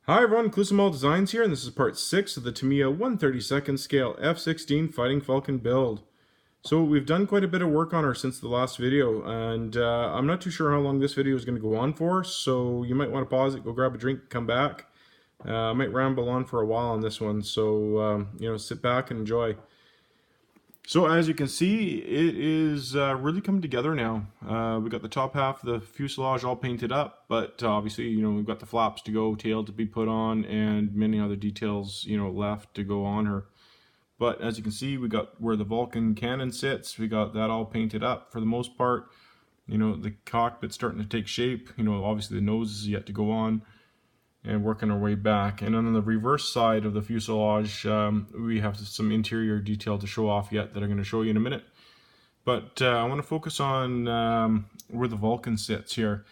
Hi everyone, Clusamall Designs here, and this is part 6 of the Tamiya 1/32 scale F-16 Fighting Falcon build. So we've done quite a bit of work on her since the last video, and I'm not too sure how long this video is going to go on for, so you might want to pause it, go grab a drink, come back. I might ramble on for a while on this one, so sit back and enjoy. So as you can see, it is really coming together now. We got the top half of the fuselage all painted up, but obviously, we've got the flaps to go, tail to be put on, and many other details, left to go on her. But as you can see, we got where the Vulcan cannon sits. We got that all painted up for the most part. The cockpit's starting to take shape. Obviously the nose is yet to go on. And working our way back. And on the reverse side of the fuselage, we have some interior detail to show off yet that I'm going to show you in a minute. But I want to focus on where the Vulcan sits here.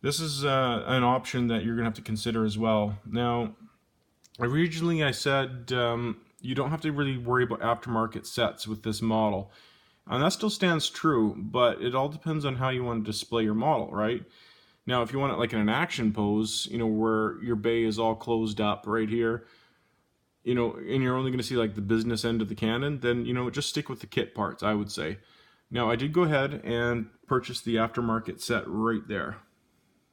This is an option that you're going to have to consider as well. Now, originally I said you don't have to really worry about aftermarket sets with this model. And that still stands true, but it all depends on how you want to display your model, right? Now, if you want it like in an action pose, where your bay is all closed up right here, and you're only going to see like the business end of the cannon, then, just stick with the kit parts, I would say. Now, I did go ahead and purchase the aftermarket set right there.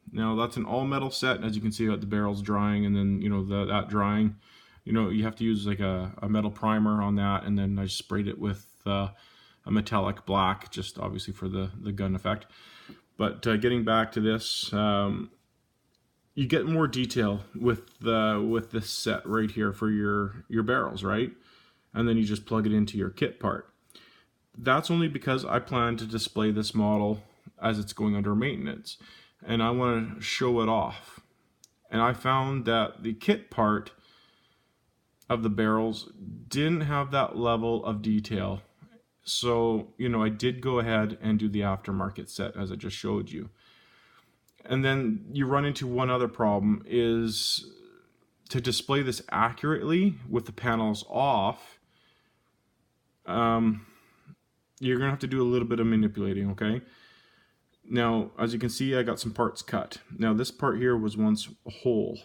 Now, that's an all-metal set. As you can see, the barrel's drying, and then, that drying, you have to use like a metal primer on that, and then I sprayed it with a metallic black, just obviously for the gun effect. But getting back to this, you get more detail with this set right here for your barrels, right? And then you just plug it into your kit part. That's only because I plan to display this model as it's going under maintenance, and I want to show it off. And I found that the kit part of the barrels didn't have that level of detail. So, I did go ahead and do the aftermarket set as I just showed you. And then you run into one other problem, is to display this accurately with the panels off, you're going to have to do a little bit of manipulating, okay? Now, as you can see, I got some parts cut. Now, this part here was once a hole,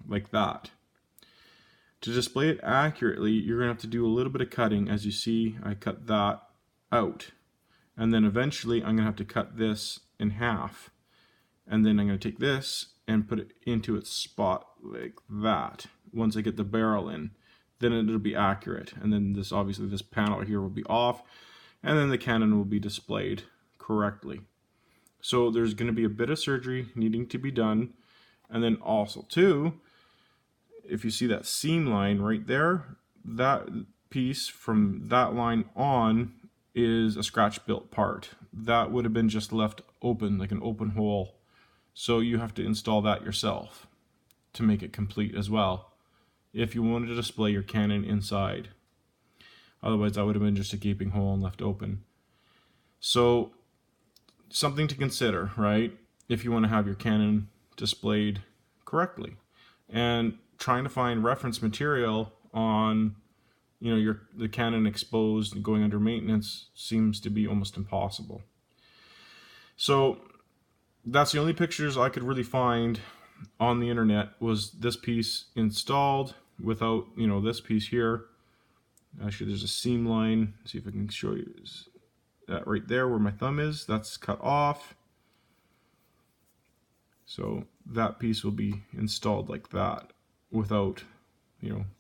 like that. To display it accurately, you're going to have to do a little bit of cutting. As you see, I cut that out. And then eventually, I'm going to have to cut this in half. And then I'm going to take this and put it into its spot like that. Once I get the barrel in, then it'll be accurate. And then obviously this panel here will be off. And then the cannon will be displayed correctly. So there's going to be a bit of surgery needing to be done. And then also too, if you see that seam line right there, that piece from that line on is a scratch built part. That would have been just left open, like an open hole. So you have to install that yourself to make it complete as well, if you wanted to display your cannon inside. Otherwise that would have been just a gaping hole and left open. So something to consider, right? If you want to have your cannon displayed correctly. And trying to find reference material on the cannon exposed and going under maintenance seems to be almost impossible. So that's the only pictures I could really find on the internet, was this piece installed without this piece here. Actually, there's a seam line. Let's see if I can show you that right there where my thumb is. That's cut off. So that piece will be installed like that, without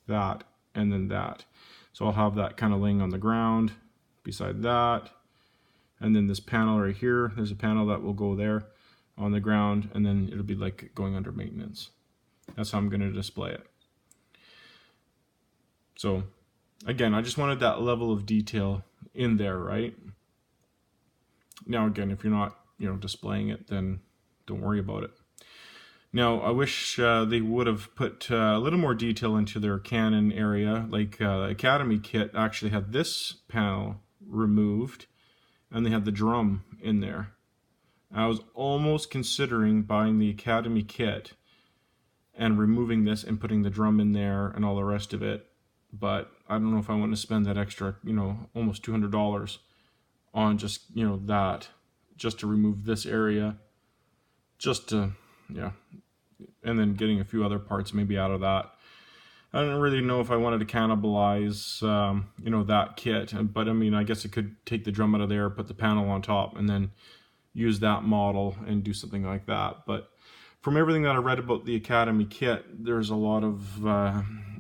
that and then that. So I'll have that kind of laying on the ground beside that, and then this panel right here, there's a panel that will go there on the ground, and then it'll be like going under maintenance. That's how I'm going to display it. So again, I just wanted that level of detail in there, right? Now again, if you're not displaying it, then don't worry about it. Now, I wish they would have put a little more detail into their cannon area. Like the Academy kit actually had this panel removed, and they had the drum in there. I was almost considering buying the Academy kit and removing this and putting the drum in there and all the rest of it. But I don't know if I want to spend that extra, almost $200 on just, that, just to remove this area, just to, and then getting a few other parts maybe out of that. I don't really know if I wanted to cannibalize, you know, that kit, but I mean, I guess I could take the drum out of there, put the panel on top, and then use that model and do something like that. But from everything that I read about the Academy kit, there's a lot of,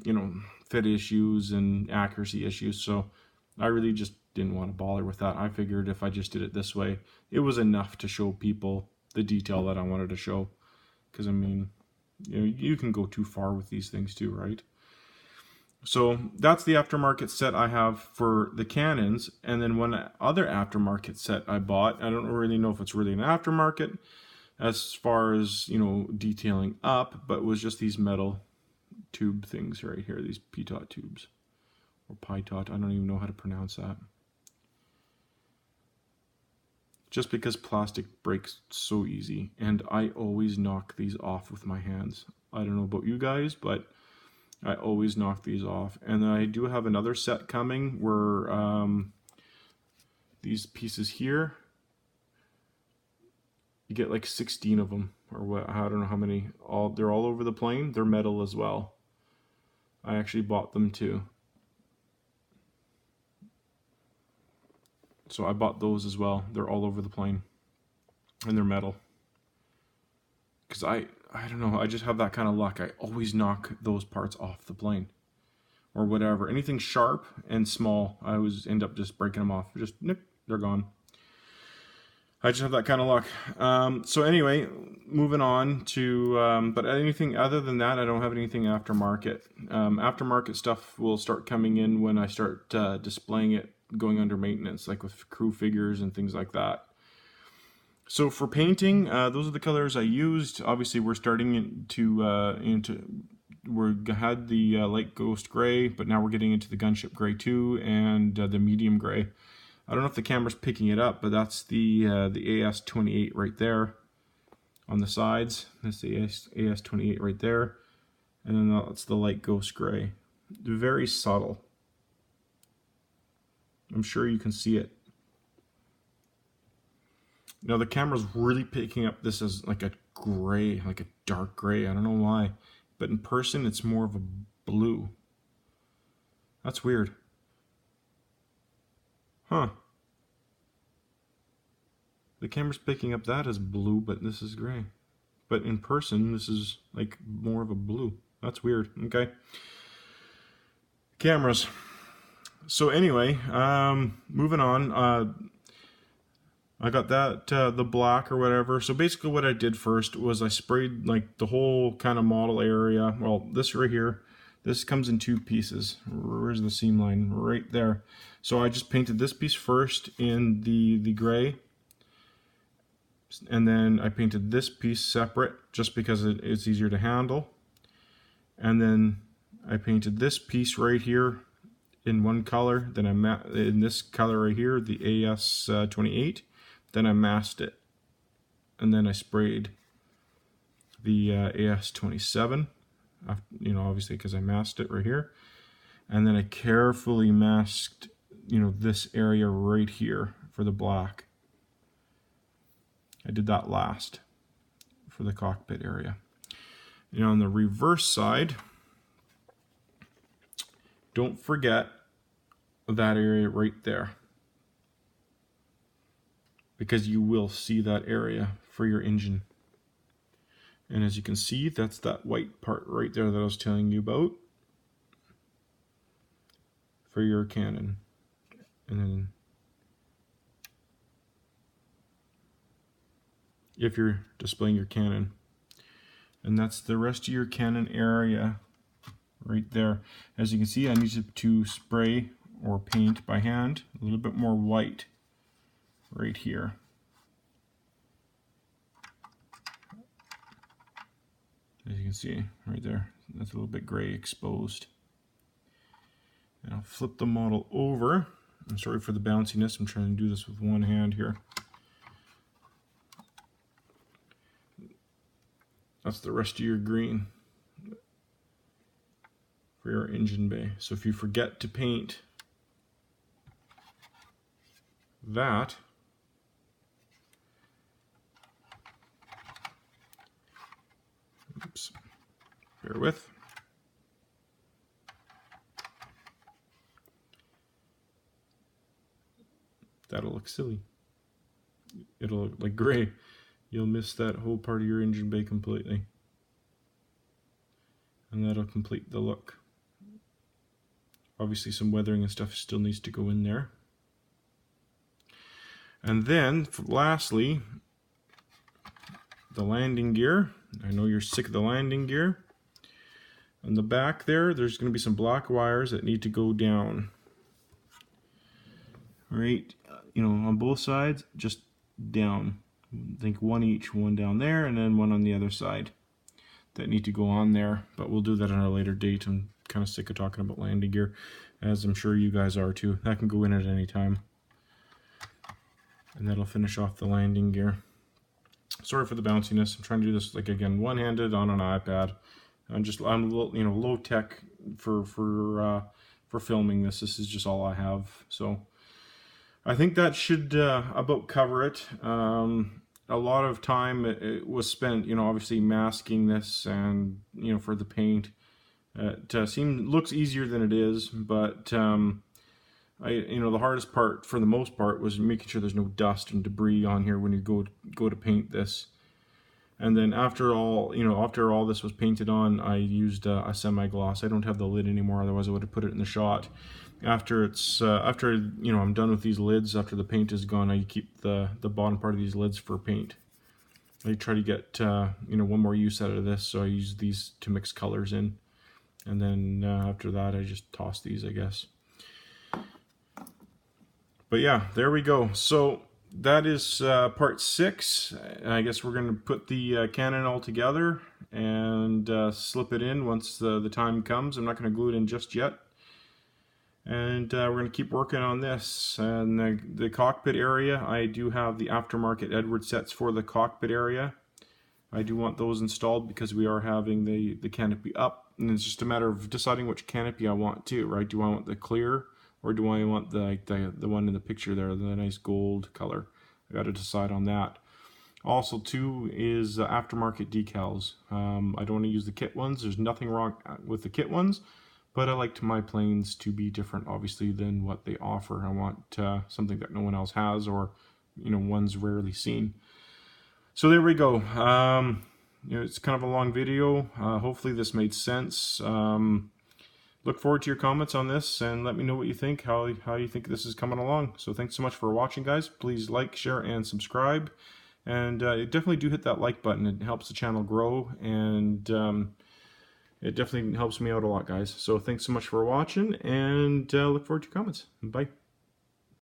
you know, fit issues and accuracy issues, so I really just didn't want to bother with that. I figured if I just did it this way, it was enough to show people the detail that I wanted to show. Because, I mean, you know, you can go too far with these things too, right? So that's the aftermarket set I have for the Canons. And then one other aftermarket set I bought, I don't really know if it's really an aftermarket as far as, you know, detailing up, but it was just these metal tube things right here, these pitot tubes, or pitot, I don't even know how to pronounce that. Just because plastic breaks so easy, and I always knock these off with my hands. I don't know about you guys, but I always knock these off. And I do have another set coming where these pieces here, you get like 16 of them, or what, I don't know how many. They're all over the plane. They're metal as well. I actually bought them too. So I bought those as well. They're all over the plane, and they're metal. Because I don't know, I just have that kind of luck. I always knock those parts off the plane, or whatever. Anything sharp and small, I always end up just breaking them off. Just nip, they're gone. I just have that kind of luck. So anyway, moving on to, but anything other than that, I don't have anything aftermarket. Aftermarket stuff will start coming in when I start displaying it, going under maintenance, like with crew figures and things like that. So for painting, those are the colors I used. Obviously, we're starting we had the light ghost gray, but now we're getting into the gunship gray too, and the medium gray. I don't know if the camera's picking it up, but that's the AS28 right there on the sides. That's the AS28 right there, and then that's the light ghost gray. Very subtle. I'm sure you can see it. Now the camera's really picking up this as like a gray, like a dark gray. I don't know why, but in person it's more of a blue. That's weird. Huh. The camera's picking up that as blue, but this is gray. But in person, this is like more of a blue. That's weird. Okay. Cameras. So anyway, moving on. I got that, the black or whatever. So basically what I did first was I sprayed like the whole kind of model area. Well, this right here, this comes in two pieces. Where's the seam line? Right there. So I just painted this piece first in the gray. And then I painted this piece separate just because it's easier to handle. And then I painted this piece right here in one color. Then in this color right here, the AS28. Then I masked it, and then I sprayed the AS27, you know, obviously because I masked it right here, and then I carefully masked, you know, this area right here for the black. I did that last for the cockpit area. You know, on the reverse side, don't forget that area right there, because you will see that area for your engine. And as you can see, that's that white part right there that I was telling you about for your Canon. And then if you're displaying your Canon, and that's the rest of your Canon area right there. As you can see, I need to spray or paint by hand a little bit more white right here. As you can see right there, that's a little bit gray exposed. And I'll flip the model over. I'm sorry for the bounciness, I'm trying to do this with one hand here. That's the rest of your green for your engine bay. So if you forget to paint that, Oops. Bear with. That'll look silly. It'll look like gray. You'll miss that whole part of your engine bay completely. And that'll complete the look. Obviously some weathering and stuff still needs to go in there. And then, lastly, the landing gear. I know you're sick of the landing gear. On the back there's going to be some black wires that need to go down. Right, on both sides, just down. I think one each, one down there, and then one on the other side that need to go on there. But we'll do that on a later date. I'm kind of sick of talking about landing gear, as I'm sure you guys are too. That can go in at any time. And that'll finish off the landing gear. Sorry for the bounciness. I'm trying to do this, like, again, one-handed on an iPad. I'm a little, low tech for filming this. This is just all I have. So I think that should about cover it. A lot of time it was spent, obviously masking this and, for the paint. It looks easier than it is, but the hardest part, for the most part, was making sure there's no dust and debris on here when you go to paint this. And then after all this was painted on, I used a semi-gloss. I don't have the lid anymore, otherwise I would have put it in the shot. After I'm done with these lids, after the paint is gone, I keep the bottom part of these lids for paint. I try to get one more use out of this, so I use these to mix colors in. And then after that, I just toss these, I guess. But yeah, there we go. So that is part 6. I guess we're going to put the cannon all together and slip it in once the time comes. I'm not going to glue it in just yet. And we're going to keep working on this. And the cockpit area, I do have the aftermarket Edward sets for the cockpit area. I do want those installed because we are having the canopy up. And it's just a matter of deciding which canopy I want too, right? Do I want the clear, or do I want the one in the picture there, the nice gold color? I got to decide on that. Also too is aftermarket decals. I don't want to use the kit ones. There's nothing wrong with the kit ones, but I like my planes to be different, obviously, than what they offer. I want something that no one else has, or one's rarely seen. So there we go. It's kind of a long video. Hopefully this made sense. Look forward to your comments on this, and let me know what you think, how you think this is coming along. So thanks so much for watching, guys. Please like, share, and subscribe. And definitely do hit that like button. It helps the channel grow, and it definitely helps me out a lot, guys. So thanks so much for watching, and look forward to your comments. Bye.